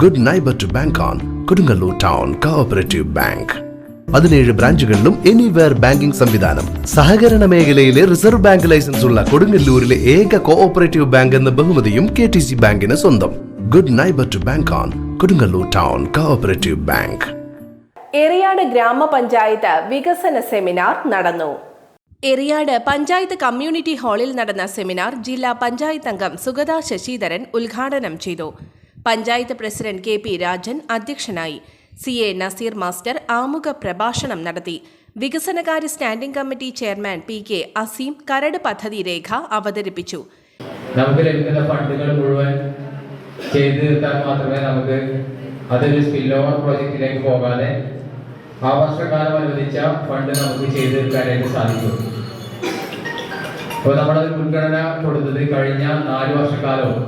Good neighbour to bank on Kodungallur town cooperative bank. 17 ബ്രാഞ്ചുകളിലും anywhere banking സംവിധാനം. സഹകരണ മേഖലയിലെ റിസർവ് ബാങ്ക് ലൈസൻസ് ഉള്ള കൊടുങ്ങല്ലൂരിലെ ഏക കോഓപ്പറേറ്റീവ് ബാങ്ക് എന്ന ബഹുമതിയും KTC ബാങ്കിന് സ്വന്തം. Good neighbour to bank on Kodungallur town cooperative bank. Eriyad ഗ്രാമപഞ്ചായത്ത് വികസന സെമിനാർ നടന്നു. എറിയാട് പഞ്ചായത്ത് കമ്മ്യൂണിറ്റി ഹാളിൽ നടന്ന സെമിനാർ ജില്ലാ പഞ്ചായത്ത് അംഗം സുഗത ശശിധരൻ ഉദ്ഘാടനം ചെയ്തു. പഞ്ചായത്ത് പ്രസിഡന്റ് KP രാജൻ അധ്യക്ഷനായി. CA നസീർ മാസ്റ്റർ ആമുഖ പ്രഭാഷണം നടത്തി. വികസനകാര്യ standing committee chairman PK Azeem കരട് പദ്ധതി രേഖ അവതരിപ്പിച്ചു. നമുക്ക് ലഭിക്കുന്ന ഫണ്ടുകൾ മുഴുവൻ ചെയ്തു തീർത്താൽ മാത്രമേ നമുക്ക് അതൊരു സ്പിൽ ഓവർ പ്രോജക്റ്റിലേക്ക് പോകാതെ ആ വർഷക്കാലം അനുവദിച്ച ഫണ്ട് നമുക്ക് ചെയ്തു തീർക്കാനായിട്ട് സാധിക്കും. അപ്പോൾ നമ്മളത് മുൻഗണന കൊടുത്തത് കഴിഞ്ഞ 4 വർഷക്കാലവും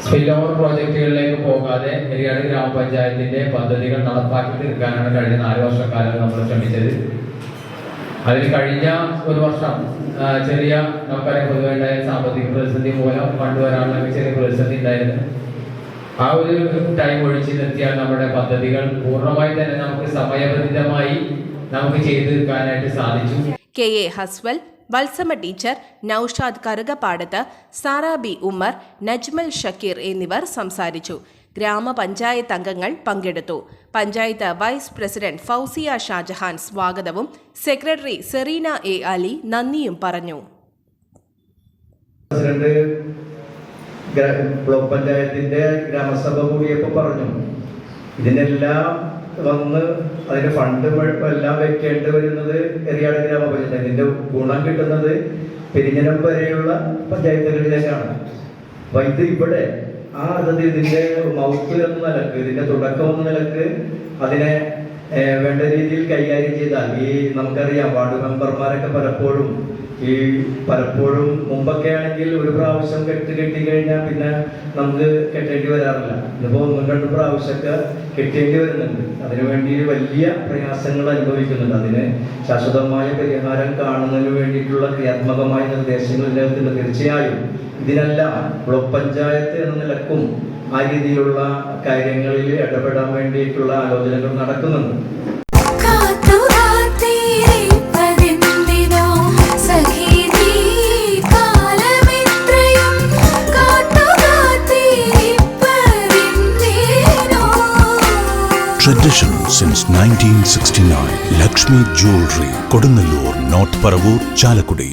സ്പിൽ ഓവർ പ്രോജക്റ്റുകളിലേക്ക് പോകാതെ എറിയാട് ഗ്രാമപഞ്ചായത്തിന്റെ പദ്ധതികൾ നടപ്പാക്കി തീർക്കാനാണ് കഴിഞ്ഞ 4 വർഷക്കാലം നമ്മൾ ശ്രമിച്ചത്. അതിന് കഴിഞ്ഞ ഒരു വർഷം ചെറിയ നമുക്കറിയാം പൊതുവെ സാമ്പത്തിക പ്രതിസന്ധി മൂലം ഫണ്ട് വരാനുള്ള ചെറിയ പ്രതിസന്ധി ഉണ്ടായിരുന്നു. ആ ഒരു ടൈം ഒഴിച്ചു നിർത്തിയാൽ നമ്മുടെ പദ്ധതികൾ പൂർണ്ണമായി തന്നെ നമുക്ക് സമയബന്ധിതമായി നമുക്ക് ചെയ്തു തീർക്കാനായിട്ട് സാധിച്ചു. KA Haswal, Valsama teacher, Noushad Karukappadath, Sara B Ummer, Najmal Shakeer എന്നിവർ സംസാരിച്ചു. ഗ്രാമപഞ്ചായത്ത് അംഗങ്ങൾ പങ്കെടുത്തു. പഞ്ചായത്ത് വൈസ് പ്രസിഡന്റ് ഫൗസിയ ഷാജഹാൻ സ്വാഗതവും സെക്രട്ടറി സെറീന A അലി നന്ദിയും പറഞ്ഞു. ബ്ലോക്ക് പഞ്ചായത്തിന്റെ ഗ്രാമസഭ കൂടിയപ്പോൾ പറഞ്ഞു, ഇതിനെല്ലാം വന്ന് അതിന്റെ ഫണ്ട് എല്ലാം വെക്കേണ്ടി വരുന്നത് എറിയാട് ഗ്രാമപഞ്ചായത്ത്. ഇതിന്റെ ഗുണം കിട്ടുന്നത് പെരിഞ്ഞനം വരെയുള്ള പഞ്ചായത്തുകളിലേക്കാണ്. അപ്പൊ ഇത് ഇവിടെ ആ അർത്ഥത്തിൽ ഇതിന്റെ മൗത്ത് എന്ന നിലക്ക്, ഇതിന്റെ തുടക്കം എന്ന നിലക്ക് അതിനെ വേണ്ട രീതിയിൽ കൈകാര്യം ചെയ്താൽ ഈ നമുക്കറിയാം വാർഡ് മെമ്പർമാരൊക്കെ പലപ്പോഴും മുമ്പൊക്കെ ആണെങ്കിൽ ഒരു പ്രാവശ്യം കെട്ടി കഴിഞ്ഞാൽ പിന്നെ നമുക്ക് കെട്ടേണ്ടി വരാറില്ല. ഇതിപ്പോ 1-2 പ്രാവശ്യമൊക്കെ കെട്ടേണ്ടി വരുന്നുണ്ട്. അതിനുവേണ്ടി വലിയ പ്രയാസങ്ങൾ അനുഭവിക്കുന്നുണ്ട്. അതിന് ശാശ്വതമായ പരിഹാരം കാണുന്നതിന് വേണ്ടിയിട്ടുള്ള ക്രിയാത്മകമായ നിർദ്ദേശങ്ങൾ ഇതിനകത്തുണ്ട്. തീർച്ചയായും ഇതിനെല്ലാം ബ്ലോക്ക് പഞ്ചായത്ത് എന്ന നിലക്കും ആ രീതിയിലുള്ള കാര്യങ്ങളിൽ ഇടപെടാൻ വേണ്ടിയിട്ടുള്ള ആലോചനകൾ നടക്കുന്നുണ്ട്. Tradition since 1969. Lakshmi Jewelry, Kodunallur, North Paravur, Chalakudi.